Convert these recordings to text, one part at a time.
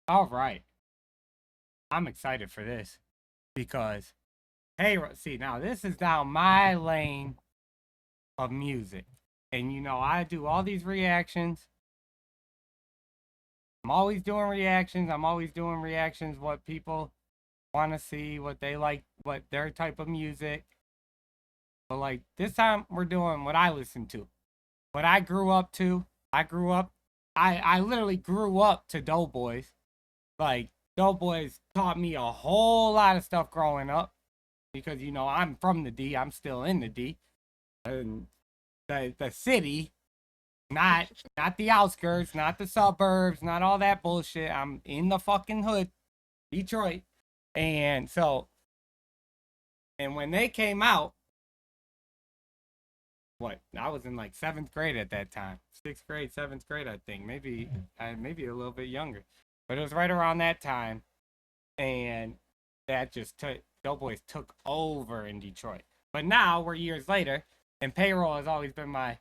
All right. I'm excited for this because Payroll. See, now this is down my lane of music. And you know, I do all these reactions. I'm always doing reactions. What people want to see, what they like, what their type of music. But like this time we're doing what I listen to. What I grew up to. I literally grew up to Doughboys. Like Doughboys taught me a whole lot of stuff growing up because you know I'm from the D. I'm still in the D. And the city, not the outskirts, not the suburbs, not all that bullshit. I'm in the fucking hood, Detroit. And so, and when they came out, what? I was in like 7th grade at that time. 6th grade, 7th grade, I think. Maybe maybe a little bit younger. But it was right around that time. And that just took Doughboys took over in Detroit. But now we're years later, and Payroll has always been my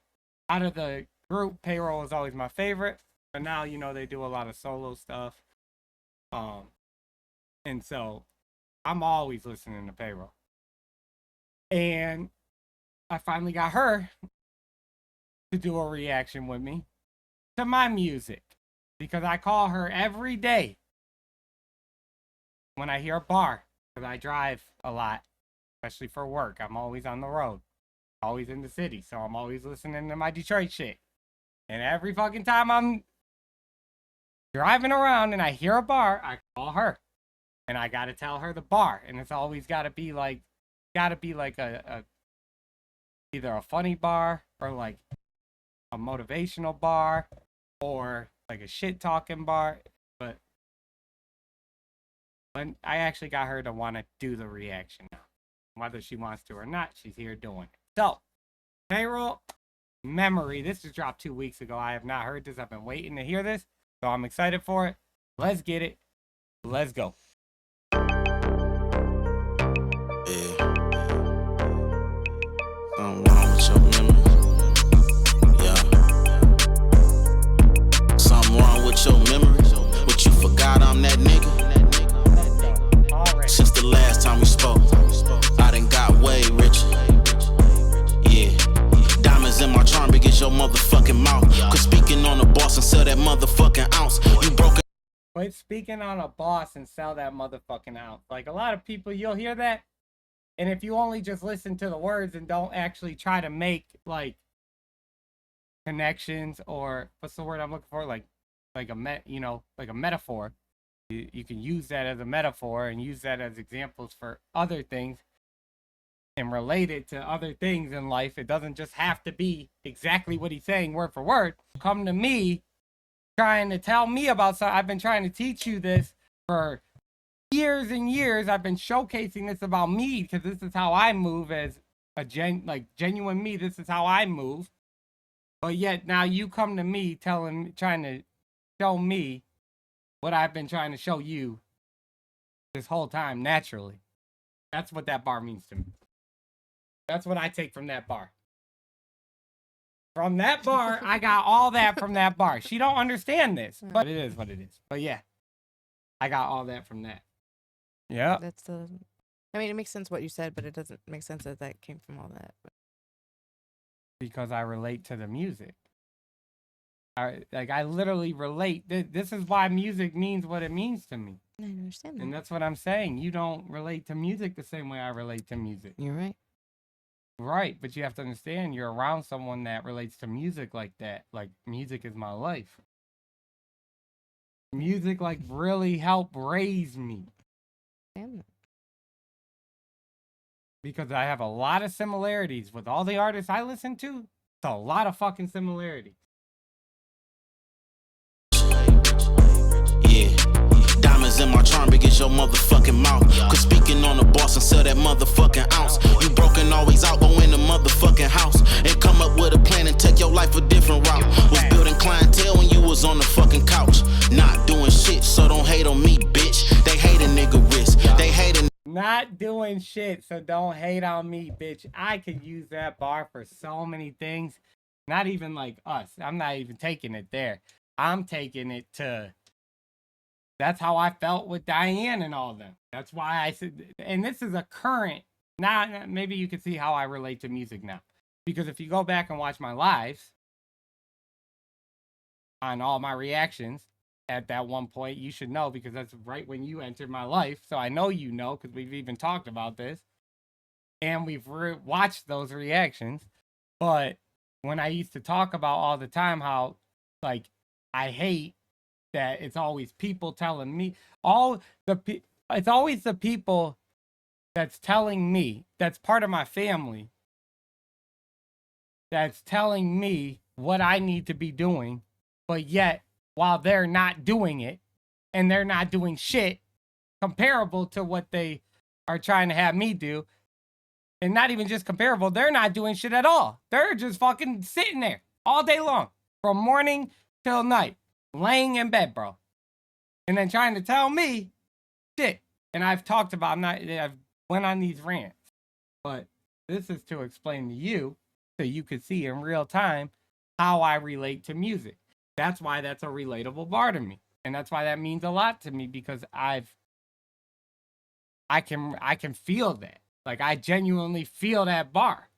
out of the group, Payroll is always my favorite. But now, you know, they do a lot of solo stuff. And so I'm always listening to Payroll. And I finally got her to do a reaction with me to my music because I call her every day when I hear a bar because I drive a lot, especially for work. I'm always on the road, always in the city, so I'm always listening to my Detroit shit. And every fucking time I'm driving around and I hear a bar, I call her and I gotta tell her the bar, and it's always gotta be like a either a funny bar or like a motivational bar or like a shit talking bar. But when I actually got her to want to do the reaction now, whether she wants to or not, she's here doing it. So, Payroll Memory. This just dropped 2 weeks ago. I have not heard this. I've been waiting to hear this, so I'm excited for it. Let's get it. Let's go. Something wrong with your memory. Yeah. Something wrong with your memory. What you forgot, I'm that nigga. Since the last time we spoke, I done got way richer. Yeah. Diamonds in my charm big as your motherfucking mouth. Quit speaking on the boss and sell that motherfucking ounce. You broke it. Quit speaking on a boss and sell that motherfucking ounce. Like a lot of people, you'll hear that. And if you only just listen to the words and don't actually try to make like connections or what's the word I'm looking for, like a metaphor. You can use that as a metaphor and use that as examples for other things and relate it to other things in life. It doesn't just have to be exactly what he's saying word for word. Come to me trying to tell me about something. I've been trying to teach you this for years and years. I've been showcasing this about me because this is how I move as a genuine me. This is how I move. But yet now you come to me trying to show me what I've been trying to show you this whole time naturally. That's what that bar means to me. That's what I take from that bar. From that bar, I got all that from that bar. She don't understand this, but it is what it is. But yeah, I got all that from that. Yeah. I mean, it makes sense what you said, but it doesn't make sense that came from all that. Because I relate to the music. I literally relate. This is why music means what it means to me. I understand that. And that's what I'm saying. You don't relate to music the same way I relate to music. You're right. Right, but you have to understand you're around someone that relates to music like that. Like, music is my life. Music, like, really helped raise me. Damn. Because I have a lot of similarities with all the artists I listen to. It's a lot of fucking similarities. Yeah. Diamonds in my charm big as your motherfucking mouth. Quit speaking on the boss and sell that motherfucking ounce. You broken always out, go in the motherfucking house and come up with a plan and take your life a different route. Was building clientele when you was on the fucking couch. Not doing shit, so don't hate on me, bitch. They hate a nigga risk. They hate a Not doing shit, so don't hate on me, bitch. I could use that bar for so many things. Not even like us. I'm not even taking it there. I'm taking it to That's how I felt with Diane and all of them. That's why I said, and this is a current, now maybe you can see how I relate to music now. Because if you go back and watch my lives on all my reactions at that one point, you should know because that's right when you entered my life. So I know you know because we've even talked about this. And we've watched those reactions. But when I used to talk about all the time how, like, I hate that it's always people telling me, it's always the people that's telling me, that's part of my family, that's telling me what I need to be doing, but yet, while they're not doing it, and they're not doing shit comparable to what they are trying to have me do, and not even just comparable, they're not doing shit at all. They're just fucking sitting there all day long, from morning till night, laying in bed, bro. And then trying to tell me shit. And I've talked about, I've went on these rants, but this is to explain to you so you could see in real time how I relate to music. That's why that's a relatable bar to me. And that's why that means a lot to me because I can feel that. Like, I genuinely feel that bar.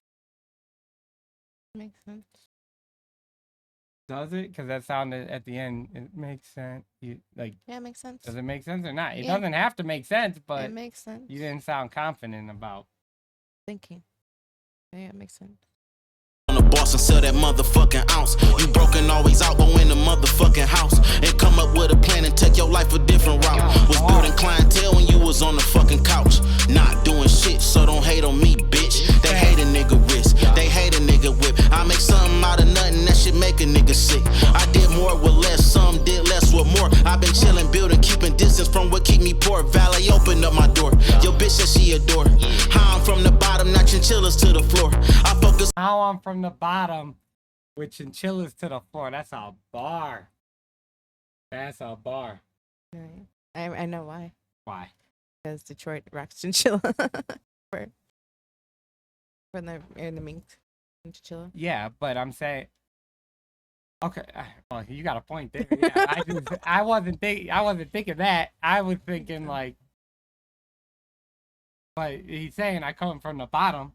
Makes sense. Does it? Because that sounded at the end, it makes sense. Yeah, it makes sense. Does it make sense or not? It Yeah. doesn't have to make sense, but it makes sense. you didn't sound confident about Thinking. Yeah, it makes sense. On the boss and sell that motherfucking ounce. You broken, always out, go in the motherfucking house and come up with a plan and take your life a different route. Was building clientele when you was on the fucking couch, not doing shit, so don't hate on me, bitch. They hate a nigga wrist, they hate a nigga whip. I make something out of nothing, that shit make a nigga sick. I did more with less, some did less with more. I've been chilling, building, keeping distance from what keep me poor. Valet open up my door, your bitch said she adore. How I'm from the bottom, not chinchillas to the floor. I focus. how I'm from the bottom with chinchillas to the floor. That's a bar. That's a bar. Right. I know why. Why? Because Detroit rocks chinchilla. for in the mink chinchilla. Yeah, but I'm saying, okay. Well, you got a point there. Yeah, I wasn't thinking that. I was thinking like, but he's saying I come from the bottom,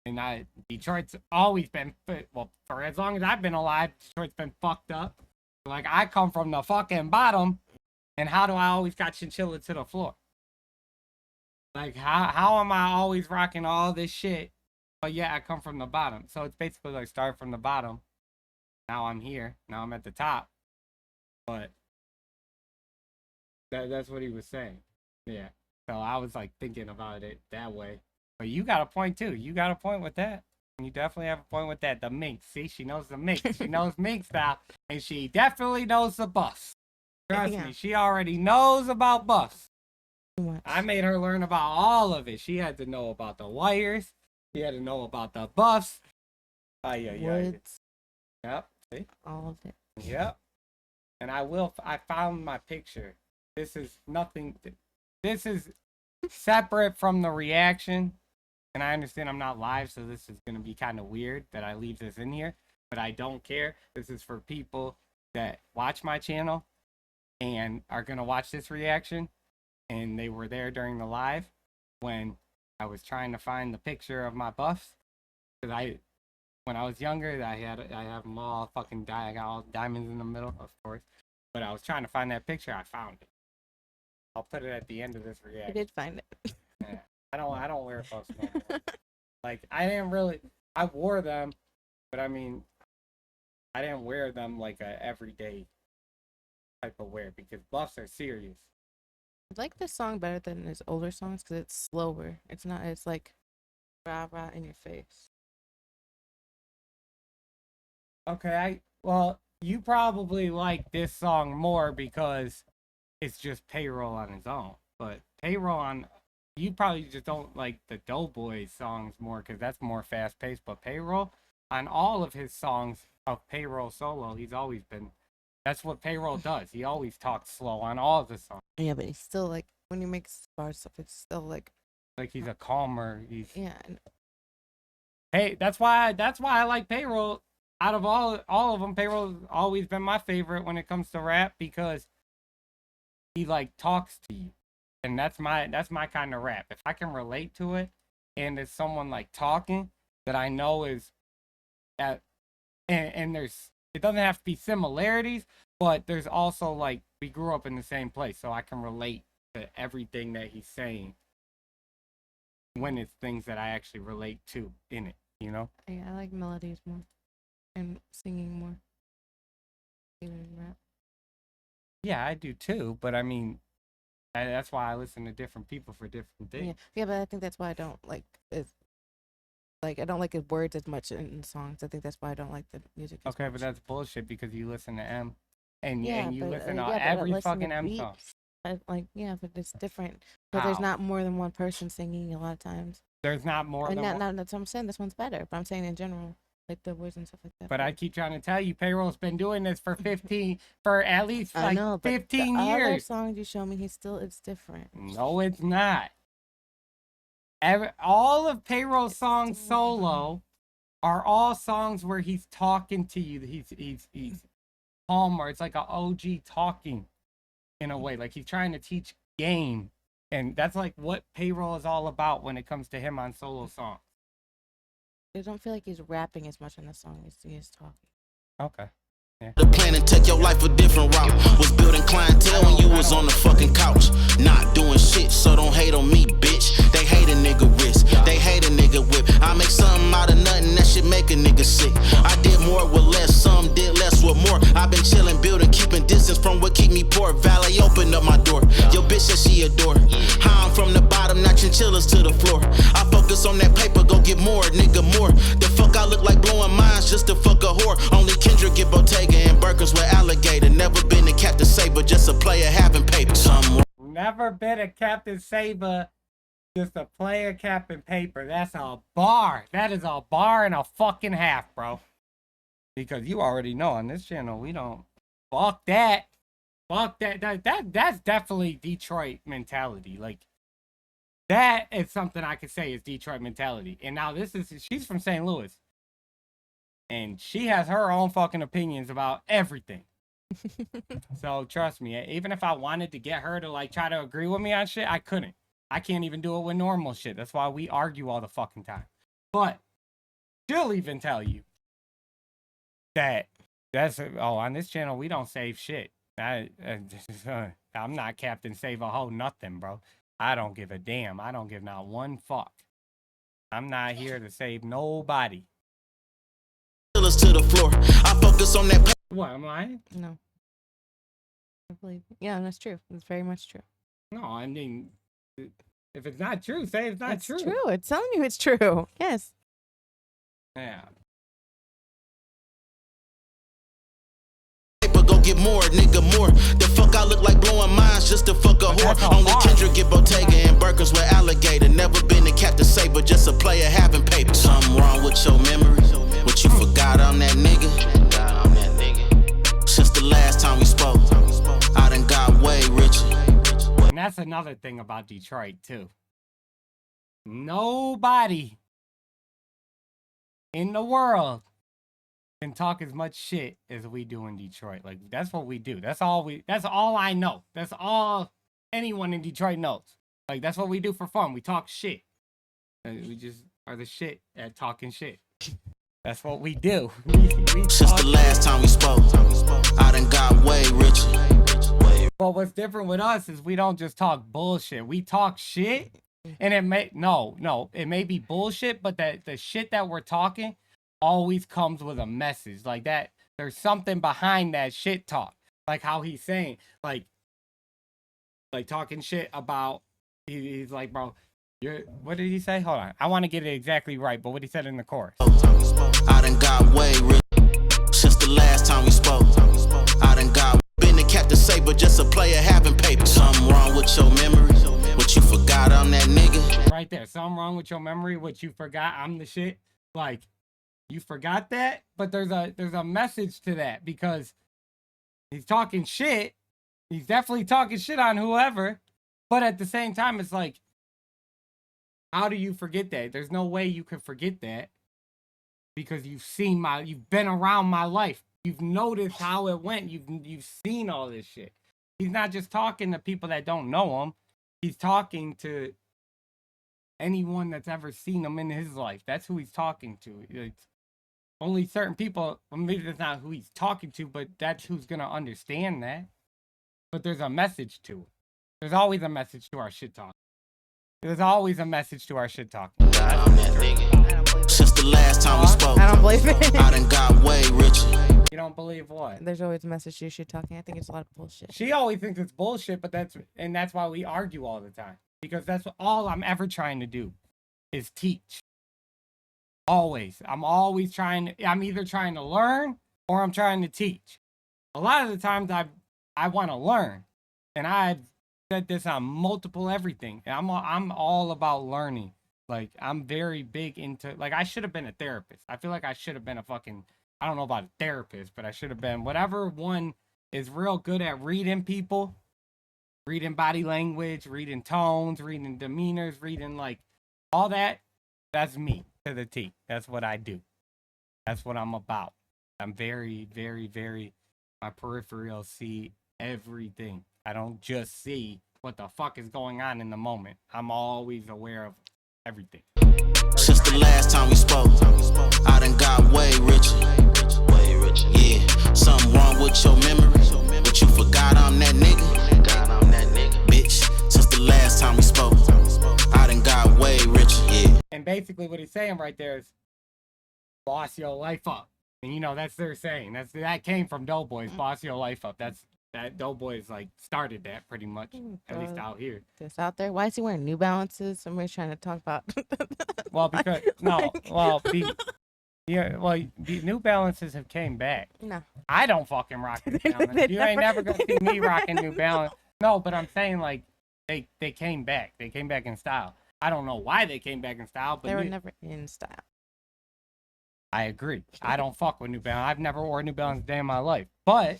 and Detroit's always been, well, for as long as I've been alive, Detroit's been fucked up. Like, I come from the fucking bottom, and how do I always got chinchilla to the floor? Like, how am I always rocking all this shit? But yeah, I come from the bottom. So it's basically like start from the bottom. Now I'm here. Now I'm at the top. But that's what he was saying. Yeah. So I was like thinking about it that way. But you got a point too. You got a point with that. You definitely have a point with that. The mink. See, she knows the mink. She knows mink style. And she definitely knows the buffs. Trust me, she already knows about buffs. I made her learn about all of it. She had to know about the wires. She had to know about the buffs. Woods. Yep. See? All of it. Yep. And I found my picture. This is nothing. This is separate from the reaction. And I understand I'm not live, so this is going to be kind of weird that I leave this in here. But I don't care. This is for people that watch my channel and are going to watch this reaction. And they were there during the live when I was trying to find the picture of my buffs. Because when I was younger, I have them all fucking I got all diamonds in the middle, of course. But I was trying to find that picture. I found it. I'll put it at the end of this reaction. I did find it. Yeah. I don't wear buffs no more. Like, I wore them, but I mean, I didn't wear them like a everyday type of wear because buffs are serious. I like this song better than his older songs because it's slower. It's like rah rah in your face. Okay, well, you probably like this song more because it's just Payroll on his own. But you probably just don't like the Doughboys songs more because that's more fast paced. But Payroll, on all of his songs of Payroll solo, he's always been. That's what Payroll does. He always talks slow on all of the songs. Yeah, but he's still like when he makes bar stuff, it's still like he's a calmer. Yeah. Hey, that's why I like Payroll. Out of all of them, Payroll's always been my favorite when it comes to rap because he like talks to you. And that's my kind of rap. If I can relate to it and it's someone like talking that I know is at and there's it doesn't have to be similarities, but there's also like we grew up in the same place, so I can relate to everything that he's saying when it's things that I actually relate to in it, you know? Yeah, I like melodies more and singing more. Even rap. Yeah, I do too, but I mean, that's why I listen to different people for different Yeah, things. yeah, but I think that's why I don't like it. Like I don't like his words as much in songs. I think that's why I don't like the music. As Okay, but much. that's bullshit because you listen to M, and Yeah, you but listen to yeah, but I every listen to fucking M song. beats. Like yeah, but it's different. But there's How? not more than one person singing a lot of times. There's not more And than one. not that's what I'm saying. This one's better. But I'm saying in general, like the words and stuff like that. But I keep trying to tell you, Payroll's been doing this for at least I like know, but 15 the other years. songs you show me, it's different. No, it's not. All of Payroll's songs solo are all songs where he's talking to you. He's calm, or it's like an OG talking in a way, like he's trying to teach game, and that's like what Payroll is all about when it comes to him on solo songs. I don't feel like he's rapping as much in the song as he is talking. Okay. The plan and take your life a different route. Was building clientele when you was on the fucking couch. Not doing shit, so don't hate on me, bitch. They hate a nigga wrist, they hate a nigga whip. I make something out of nothing, that shit make a nigga sick. I did more with less, some did less with more. I've been chilling, building, keeping distance from what keep me poor. Valet open up my door, your bitch said she adore. How I'm from the bottom, not chinchillas to the floor. I focus on that paper, go get more, nigga, more. The fuck I look like blowing minds just to fuck a whore. Only Kendrick get Bottega and Birkins with alligator. Never been a Captain Saber, just a player having paper. Never been a Captain Saber, just a player capping paper. That's a bar. That is a bar and a fucking half, bro. Because you already know on this channel we don't fuck that. Fuck that. That's definitely Detroit mentality. Like that is something I could say is Detroit mentality. And now she's from St. Louis. And she has her own fucking opinions about everything. So trust me, even if I wanted to get her to like try to agree with me on shit, I couldn't. I can't even do it with normal shit. That's why we argue all the fucking time. But she'll even tell you that on this channel we don't save shit. I'm not Captain Save a Hoe nothing, bro. I don't give a damn. I don't give not one fuck. I'm not here to save nobody. To the floor. I focus on that. What, am I? No. I believe. Yeah, that's true. It's very much true. No, I mean, if it's not true, say it's not true. It's true. It's telling you it's true. Yes. Yeah. Go get more, nigga, more. The fuck I look like blowing minds just to fuck a whore. Only Kendrick get Bottega and Birkins with alligator. Never been a Captain Saber, just a player having paper. Something wrong with your memory? What you forgot on that nigga? Since the last time we spoke, I done got way richer. And that's another thing about Detroit too. Nobody in the world can talk as much shit as we do in Detroit. Like that's what we do. That's all I know. That's all anyone in Detroit knows. Like that's what we do for fun. We talk shit. We just are the shit at talking shit. That's what we do. Since the last time we spoke, I done got way richer. But what's different with us is we don't just talk bullshit. We talk shit, and it may be bullshit, but the shit that we're talking always comes with a message. Like that, there's something behind that shit talk. Like how he's saying, like talking shit about. He's like, bro, what did he say? Hold on, I want to get it exactly right. But what he said in the chorus. I done got way rich since the last time we spoke. I done got been the Captain Saber, just a player having paper. Something wrong with your memory? What you forgot on that nigga? Right there, something wrong with your memory. What you forgot? I'm the shit. Like you forgot that, but there's a message to that because he's talking shit. He's definitely talking shit on whoever, but at the same time, it's like, how do you forget that? There's no way you could forget that. Because you've been around my life. You've noticed how it went. You've seen all this shit. He's not just talking to people that don't know him. He's talking to anyone that's ever seen him in his life. That's who he's talking to. It's only certain people, well, maybe that's not who he's talking to, but that's who's going to understand that. But there's a message to it. There's always a message to our shit talk. There's always a message to our shit talk. Since the last time we spoke, I don't believe it. I done got way richer. You don't believe what? There's always a message to your shit talking. I think it's a lot of bullshit. She always thinks it's bullshit, but that's why we argue all the time. Because that's all I'm ever trying to do is teach. Always. I'm either trying to learn or I'm trying to teach. A lot of the times I want to learn. And I've said this on multiple everything. I'm all about learning. Like, I'm very big into, like, I should have been a therapist. I feel like I should have been a fucking, I don't know about a therapist, but I should have been whatever one is real good at reading people, reading body language, reading tones, reading demeanors, reading, like, all that. That's me to the T. That's what I do. That's what I'm about. I'm very, very, very, my peripherals see everything. I don't just see what the fuck is going on in the moment. I'm always aware of everything. Since the last time we spoke, I done got way richer. Yeah, something wrong with your memory, but you forgot I'm that nigga. Bitch, since the last time we spoke, I done got way richer. Yeah. And basically what he's saying right there is, boss your life up. And you know, that's their saying. That came from Doughboys, boss your life up. That Doughboys like started that pretty much, at least out here. This out there. Why is he wearing New Balances? Somebody's trying to talk about. Well, because the New Balances have came back. No, I don't fucking rock New Balance. You ain't never gonna see me rocking New Balance. No, but I'm saying like they came back. They came back in style. I don't know why they came back in style, but they were never in style. I agree. I don't fuck with New Balance. I've never worn New Balance a day in my life, but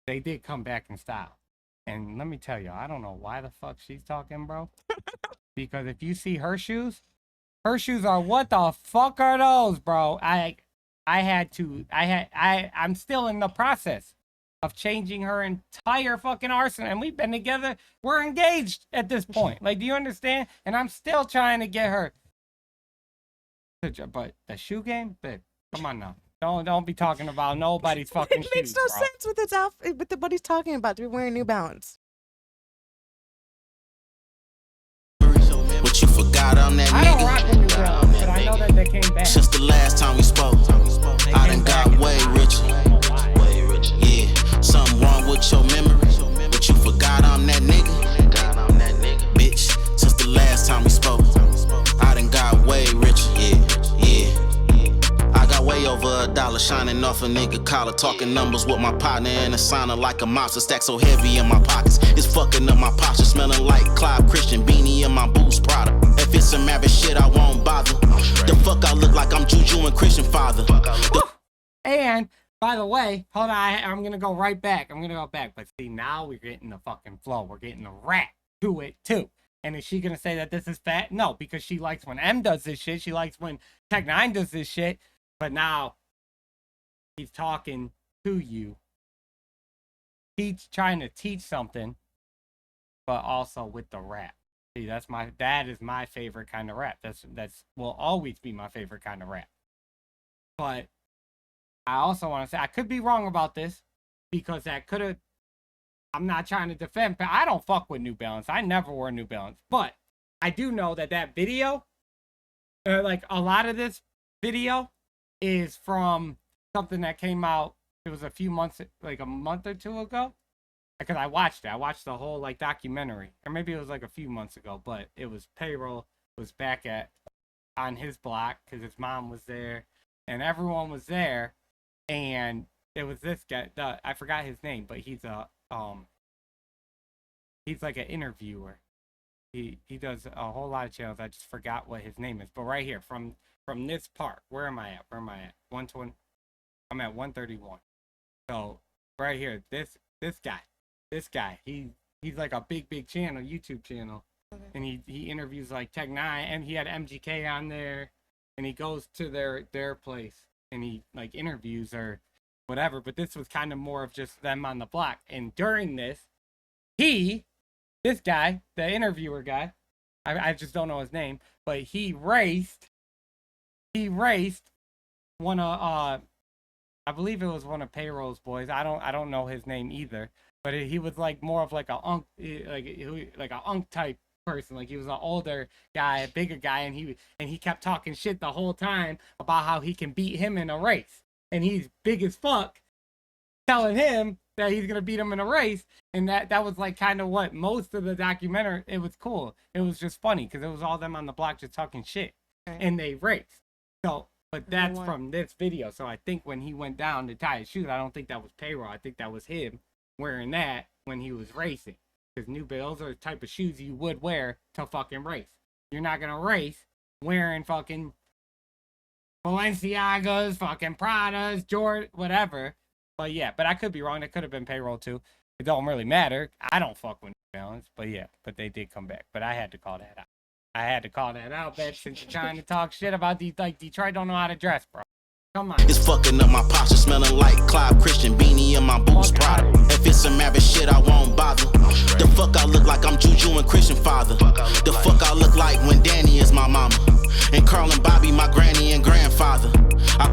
they did come back in style. And let me tell you, I don't know why the fuck she's talking, bro. Because if you see her shoes are, what the fuck are those, bro? I'm still in the process of changing her entire fucking arsenal. And we've been together. We're engaged at this point. Like, do you understand? And I'm still trying to get her. But the shoe game? Babe, come on now. Don't be talking about nobody's fucking shoes, It makes no bro. sense with his outfit, with what he's talking about. To be wearing New Balance. But you forgot I'm that I don't nigga. rock with New Balance, but I know that they came back. Since the last time we spoke, I done got way richer. Yeah, something wrong with your memory, but you forgot I'm that nigga. Bitch, since the last time we spoke, I done got way richer. Yeah. I got way over $1 shining off a nigga collar, talking numbers with my partner and a signer like a monster. Stack so heavy in my pockets, it's fucking up my posture. Smelling like Clive Christian, beanie in my boots, Prada. If it's some average shit, I won't bother. The fuck I look like I'm Juju and Christian father. And by the way, hold on, I'm gonna go right back. I'm gonna go back, but see, now we're getting the fucking flow. We're getting the rap to it too. And is she gonna say that this is fat? No, because she likes when M does this shit. She likes when Tech 9 does this shit. But now he's talking to you. He's trying to teach something, but also with the rap. See, that is my favorite kind of rap. That's will always be my favorite kind of rap. But I also want to say I could be wrong about this because that could have. I'm not trying to defend, but I don't fuck with New Balance. I never wore New Balance, but I do know that video, like a lot of this video, is from something that came out. It was a few months, like a month or two ago, because I watched it. I watched the whole like documentary, or maybe it was like a few months ago. But it was Payroll was back on his block because his mom was there, and everyone was there, and it was this guy. I forgot his name, but he's like an interviewer. He does a whole lot of channels. I just forgot what his name is. But right here from this part, where am I at? 120. I'm at 131. So right here, this guy, he's like a big channel, YouTube channel, okay. And he interviews like Tech 9, and he had MGK on there, and he goes to their place, and he like interviews her, whatever. But this was kind of more of just them on the block. And during this, this guy, the interviewer guy, I just don't know his name, but he raced one of I believe it was one of Payroll's boys. I don't know his name either, but he was like more of like a unk type person. Like he was an older guy, a bigger guy, and he kept talking shit the whole time about how he can beat him in a race, and he's big as fuck, telling him that he's gonna beat him in a race. And that was like kind of what most of the documentary. It was cool. It was just funny because it was all them on the block just talking shit, and they raced. So, but that's from this video. So I think when he went down to tie his shoes, I don't think that was Payroll. I think that was him wearing that when he was racing. Because New Bills are the type of shoes you would wear to fucking race. You're not gonna race wearing fucking Balenciagas, fucking Pradas, Jordan, whatever. But yeah, but I could be wrong. It could have been Payroll too. It don't really matter. I don't fuck with New Balance. But yeah, but they did come back. But I had to call that out. I had to call that out, bitch, since you're trying to talk shit about these, like, Detroit don't know how to dress, bro. Come on. It's fucking up my posture, smelling like Clive Christian, beanie in my boots, Prada. If it's some average shit, I won't bother. The fuck I look like I'm Juju and Christian father. The fuck I look like when Danny is my mama. And Carl and Bobby, my granny and grandfather.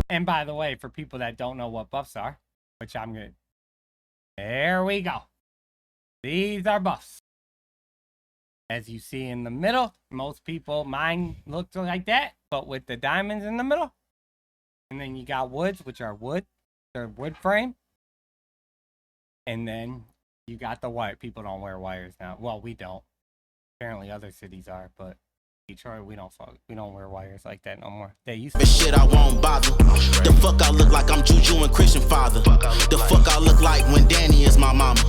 And by the way, for people that don't know what buffs are, which I'm gonna... There we go. These are buffs. As you see in the middle, most people, mine looked like that, but with the diamonds in the middle. And then you got woods, which are wood. They're wood frame. And then you got the wire. People don't wear wires now. Well, we don't. Apparently other cities are, but Detroit, we don't wear wires like that no more. They used to. Shit, I won't bother. The fuck I look like I'm Juju and Christian father. The fuck I look like when Danny is my mama.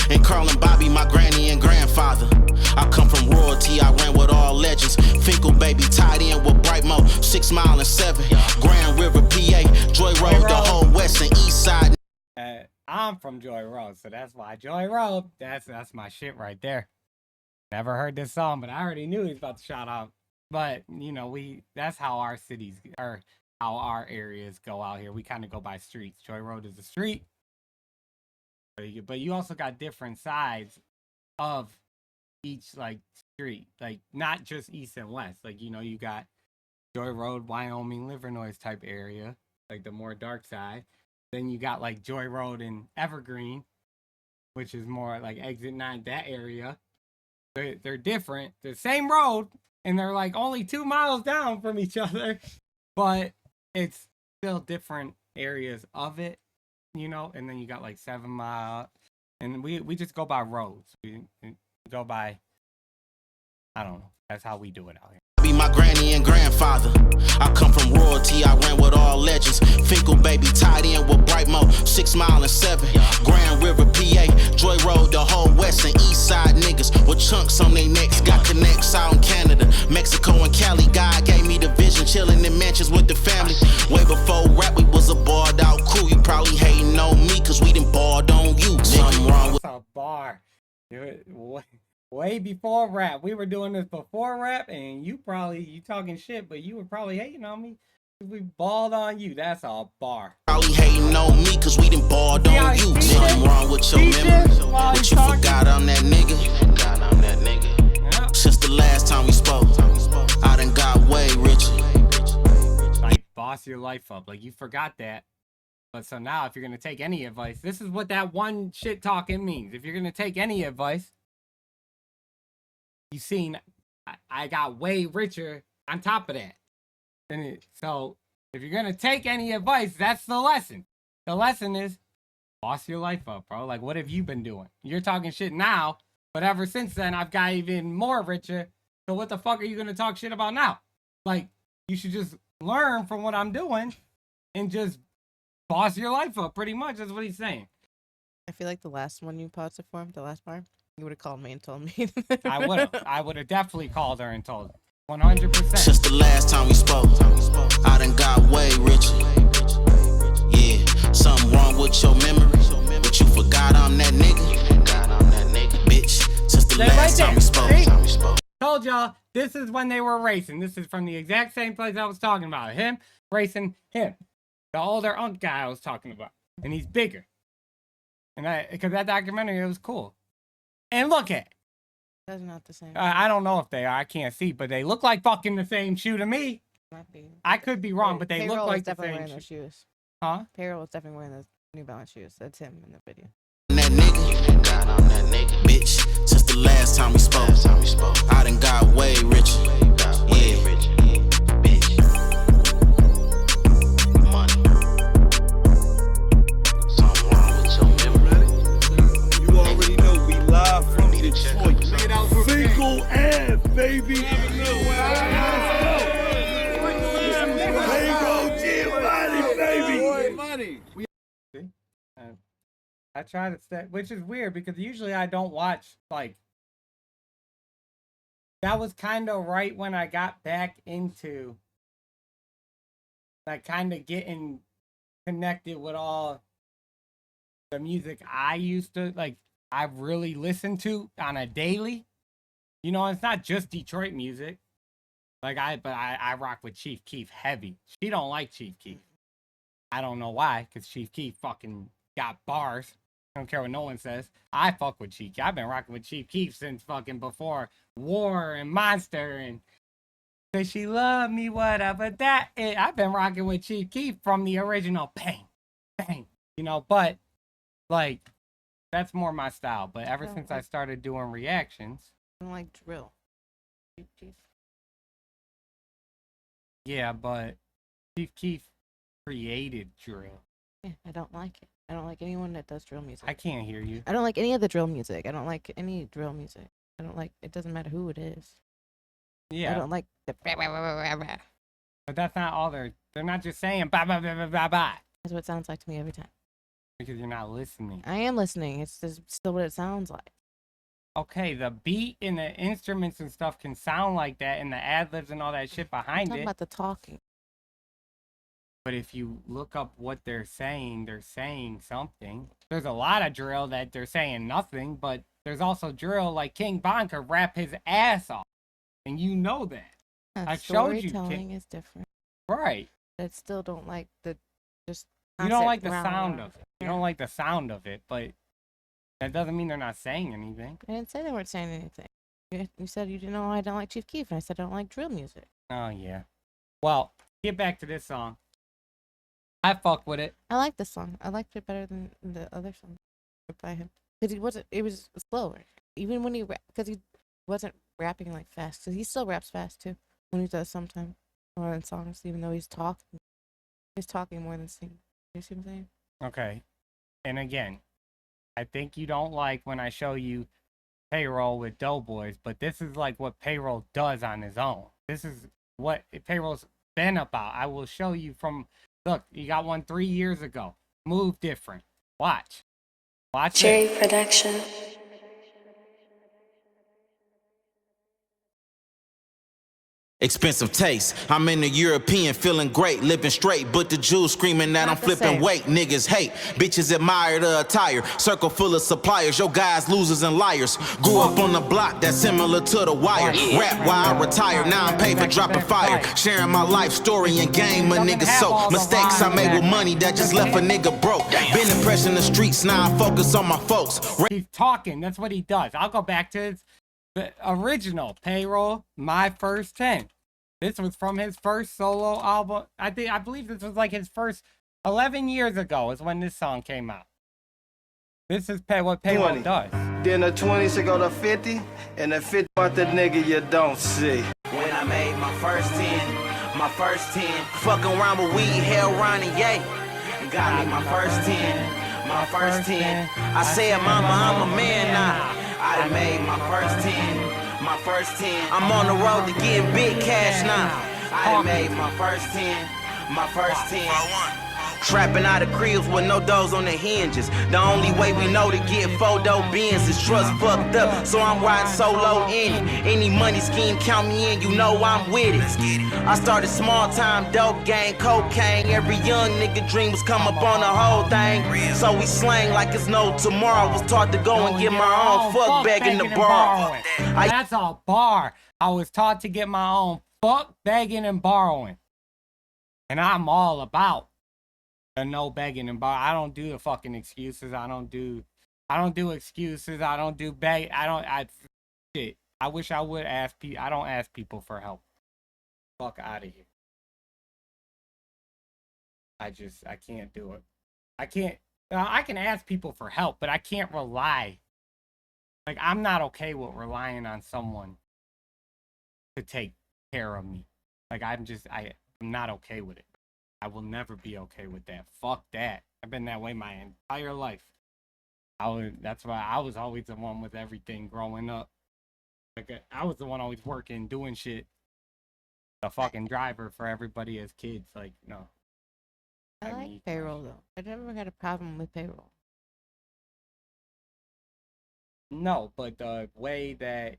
And Carl and Bobby, my granny and grandfather. I come from royalty, I ran with all legends. Finkel baby tied in with Brightmo, 6 Mile and 7. Grand River, PA, Joy Road, the whole west and east side. I'm from Joy Road, so that's why Joy Road, that's my shit right there. Never heard this song, but I already knew he was about to shout out. But, you know, that's how our cities, or how our areas go out here. We kind of go by streets. Joy Road is a street. But you also got different sides of each, like, street. Like, not just east and west. Like, you know, you got Joy Road, Wyoming, Livernois type area. Like, the more dark side. Then you got, like, Joy Road in Evergreen, which is more, like, Exit 9, that area. They're different. They're the same road, and they're like only 2 miles down from each other, but it's still different areas of it, you know. And then you got like 7 Mile, and we just go by roads. We go by, I don't know. That's how we do it out here. Be my granny and grandfather. I come from royalty, I ran with all legends. Finkel baby tied in with Brightmo, 6 Mile and 7. Grand River, PA, Joy Road, the whole west and east side niggas with chunks on their necks. Got connects out in Canada, Mexico and Cali. God gave me the vision, chilling in mansions with the family. Way before rap, we was a barred out crew. You probably hating on me cause we done barred on you. Something wrong with a bar. Way before rap. We were doing this before rap, and you talking shit, but you were probably hating on me. We balled on you. That's a bar. Probably hating on me cause we done balled on you. Something wrong with your memory. But you forgot I'm that nigga. Yep. Since the last time we spoke, I done got way richer. Like, boss your life up. Like, you forgot that. But so now, if you're gonna take any advice, this is what that one shit talking means. If you're gonna take any advice, you seen I got way richer on top of that. So if you're gonna take any advice, that's the lesson. The lesson is boss your life up, bro. Like, what have you been doing? You're talking shit now, but ever since then I've got even more richer. So what the fuck are you gonna talk shit about now? Like, you should just learn from what I'm doing and just boss your life up, pretty much. That's what he's saying. I feel like the last one you paused it for, the last part, you would have called me and told me. I would have definitely called her and told her. 100%. Since the last time we spoke, I done got way richer. Yeah, something wrong with your memory, but you forgot I'm that nigga. Bitch, since the last time we spoke. Told y'all, this is when they were racing. This is from the exact same place I was talking about. Him racing him. The older unk guy I was talking about. and he's bigger. And because that documentary, it was cool. And look at it. That's not the same. I don't know if they are. I can't see, but they look like fucking the same shoe to me. Might be. I could be wrong, but they Payroll look like is the definitely same wearing those shoe. shoes. Huh? Payroll is definitely wearing those New Balance shoes. That's him in the video. That nigga, bitch, since the last time we spoke, I done got way richer. Yeah, bitch. Money. Something wrong with your memory. You already know we live from Detroit. Single ass, baby. Payroll Giovanni, baby. I try to stay, which is weird because usually I don't watch, like, that was kind of right when I got back into, like, kind of getting connected with all the music I used to, like, I really listened to on a daily. You know, it's not just Detroit music. Like, I rock with Chief Keef heavy. She don't like Chief Keef. I don't know why, because Chief Keef fucking got bars. I don't care what no one says. I fuck with Chief Keef. I've been rocking with Chief Keef since fucking before War and Monster and Does She Love Me, whatever that is. I've been rocking with Chief Keef from the original Bang, Bang. You know, but like that's more my style. But ever since I started doing reactions. I don't like drill. Chief Keef. Yeah, but Chief Keef created drill. Yeah, I don't like it. I don't like anyone that does drill music. I can't hear you. I don't like any of the drill music. I don't like any drill music. I don't like. It doesn't matter who it is. Yeah. I don't like the. But that's not all they're not just saying bye bye bye bye bye bye. That's what it sounds like to me every time. Because you're not listening. I am listening. It's just still what it sounds like. Okay, the beat and the instruments and stuff can sound like that, and the ad libs and all that shit I'm behind talking it. about the talking. But if you look up what they're saying something. There's a lot of drill that they're saying nothing, but there's also drill like King Von could rap his ass off. And you know that. I showed you, Storytelling is different. Right. I still don't like the just. You don't like constant the round sound round. of it. You don't like the sound of it, but that doesn't mean they're not saying anything. I didn't say they weren't saying anything. You said you didn't know I don't like Chief Keef, and I said I don't like drill music. Oh, yeah. Well, get back to this song. I fuck with it. I like this song. I liked it better than the other song by him. Because it was slower. Even when because he wasn't rapping like fast. Because he still raps fast too. When he does sometimes. More than songs, even though he's talking. He's talking more than singing. You see what I'm saying? Okay. And again, I think you don't like when I show you Payroll with Doughboys, but this is like what Payroll does on his own. This is what Payroll's been about. I will show you from, look, you got one 3 years ago. Move different. Watch. Watch Cherry it. Production. Expensive taste. I'm in the European, feeling great, living straight, but the Jews screaming that Not I'm the flipping same. weight. Niggas hate, bitches admire the attire. Circle full of suppliers, your guys losers and liars. Grew up on the block that's similar to the wire. Rap while I retire, now I'm paid for dropping fire. Sharing my life story and game a nigga so. Mistakes I made with money that just left a nigga broke. Been impressed in the streets, now I focus on my folks. He's talking. That's what he does. I'll go back to the original Payroll, My First 10. This was from his first solo album. I believe this was like his first 11 years ago is when this song came out. This is what Payroll 20. does. Then the 20 should go to 50, and the 50 want the nigga you don't see. When I made my first 10, fucking around with weed, hell, Ron and Ye. Got me my first 10, my first 10. I said, mama, I'm a man now. I done made my first 10, my first 10. I'm on the road to getting big cash now. I done made my first 10, my first 10. Trapping out of cribs with no doors on the hinges. The only way we know to get photo bins is trust fucked up. So I'm riding solo in it. Any money scheme, count me in, you know I'm with it. I started small time, dope gang, cocaine. Every young nigga dream was come up on the whole thing. So we slang like it's no tomorrow. Was taught to go and get my own, fuck begging to borrow. That's a bar. I was taught to get my own, fuck begging and borrowing. And I'm all about the no begging and I don't do the fucking excuses. I don't do excuses. I don't do beg. Shit. I wish I would ask people. I don't ask people for help. Fuck out of here. I can't do it. I can't. I can ask people for help, but I can't rely. Like, I'm not okay with relying on someone to take care of me. Like, I'm not okay with it. I will never be okay with that. Fuck that. I've been that way my entire life. That's why I was always the one with everything growing up. Like, I was the one always working, doing shit. The fucking driver for everybody as kids. Like, no. I like payroll though. I never had a problem with payroll. No, but the way that.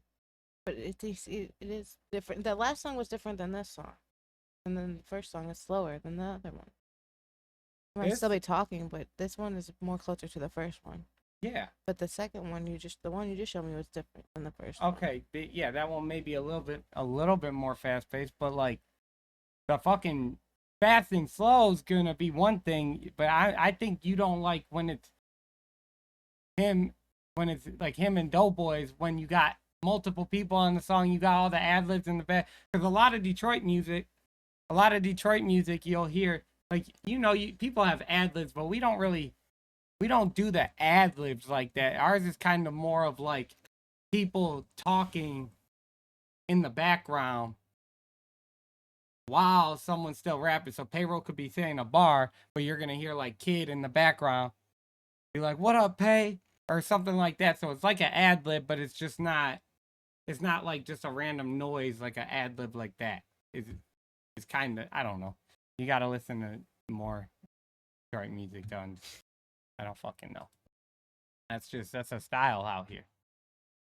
But it is different. The last song was different than this song, and then the first song is slower than the other one. I might still be talking, but this one is more closer to the first one. Yeah. But the second one, the one you just showed me was different than the first one. Okay, yeah, that one may be a little bit more fast paced, but like the fucking fast and slow is gonna be one thing, but I think you don't like when it's like him and Doughboys, when you got multiple people on the song, you got all the ad libs in the back. Because a lot of Detroit music you'll hear, like, people have ad libs, but we don't do the ad libs like that. Ours is kind of more of like people talking in the background while someone's still rapping. So Payroll could be saying a bar, but you're gonna hear like Kid in the background be like, "What up, Pay?" or something like that. So it's like an ad lib, but it's just not. It's not like just a random noise like an ad lib like that. It's kind of, I don't know. You gotta listen to more Detroit music done. I don't fucking know. That's a style out here.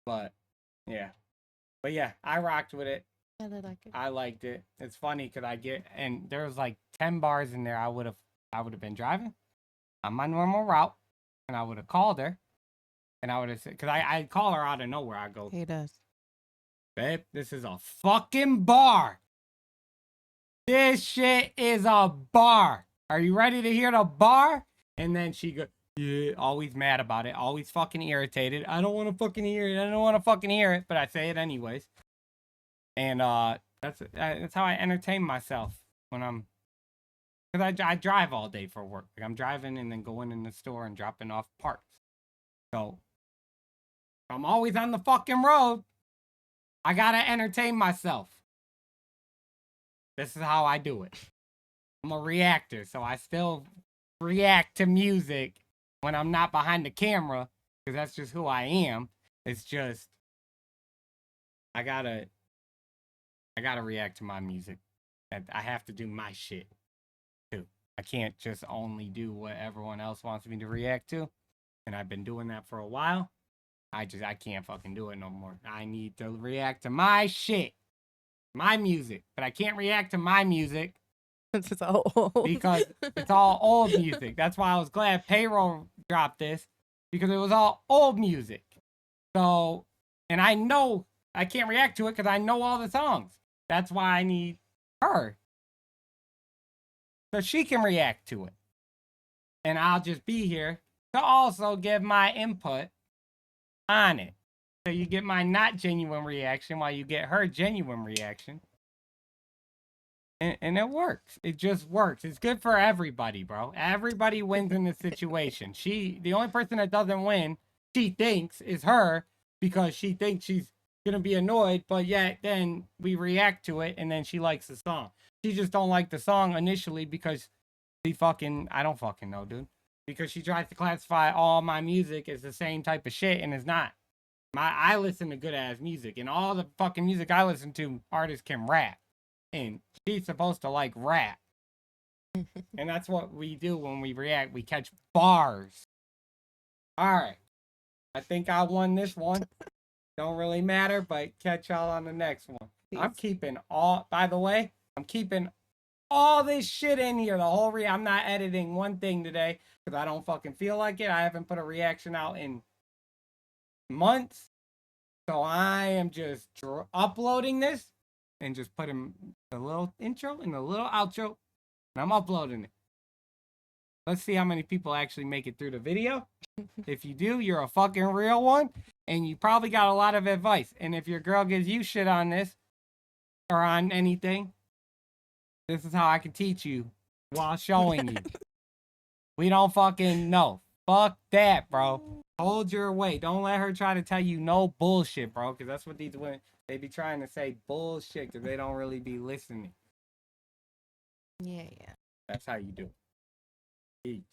But yeah. I rocked with it. Yeah, they like it. I liked it. It's funny because and there was like 10 bars in there. I would have been driving on my normal route, and I would have called her, and I would have said, because I call her out of nowhere. I go, He does. "Babe, this is a fucking bar. This shit is a bar. Are you ready to hear the bar?" And then she goes, "Yeah," always mad about it, always fucking irritated. "I don't want to fucking hear it. I don't want to fucking hear it," but I say it anyways. And that's how I entertain myself when because I drive all day for work. Like, I'm driving and then going in the store and dropping off parts. So I'm always on the fucking road. I gotta entertain myself. This is how I do it. I'm a reactor, so I still react to music when I'm not behind the camera, because that's just who I am. It's just I gotta react to my music. I have to do my shit too. I can't just only do what everyone else wants me to react to. And I've been doing that for a while. I can't fucking do it no more. I need to react to my shit. My music. But I can't react to my music It's all old. because it's all old music. That's why I was glad Payroll dropped this, because it was all old music. So, and I know I can't react to it because I know all the songs. That's why I need her, so she can react to it. And I'll just be here to also give my input on it. So you get my not genuine reaction while you get her genuine reaction. And it works. It just works. It's good for everybody, bro. Everybody wins in this situation. The only person that doesn't win, she thinks, is her, because she thinks she's gonna be annoyed, but yet then we react to it and then she likes the song. She just don't like the song initially because I don't fucking know, dude. Because she tries to classify all my music as the same type of shit, and it's not. I listen to good ass music, and all the fucking music I listen to, artists can rap. And she's supposed to like rap. And that's what we do when we react. We catch bars. Alright. I think I won this one. Don't really matter, but catch y'all on the next one. Peace. I'm keeping all this shit in here. The whole I'm not editing one thing today because I don't fucking feel like it. I haven't put a reaction out in months. So I am just uploading this and just putting the little intro and the little outro, and I'm uploading it. Let's see how many people actually make it through the video. If you do, you're a fucking real one, and you probably got a lot of advice. And if your girl gives you shit on this or on anything, this is how I can teach you while showing you. We don't fucking know. Fuck that, bro. Hold your weight. Don't let her try to tell you no bullshit, bro, because that's what these women, they be trying to say bullshit because they don't really be listening. Yeah. That's how you do it. Peace.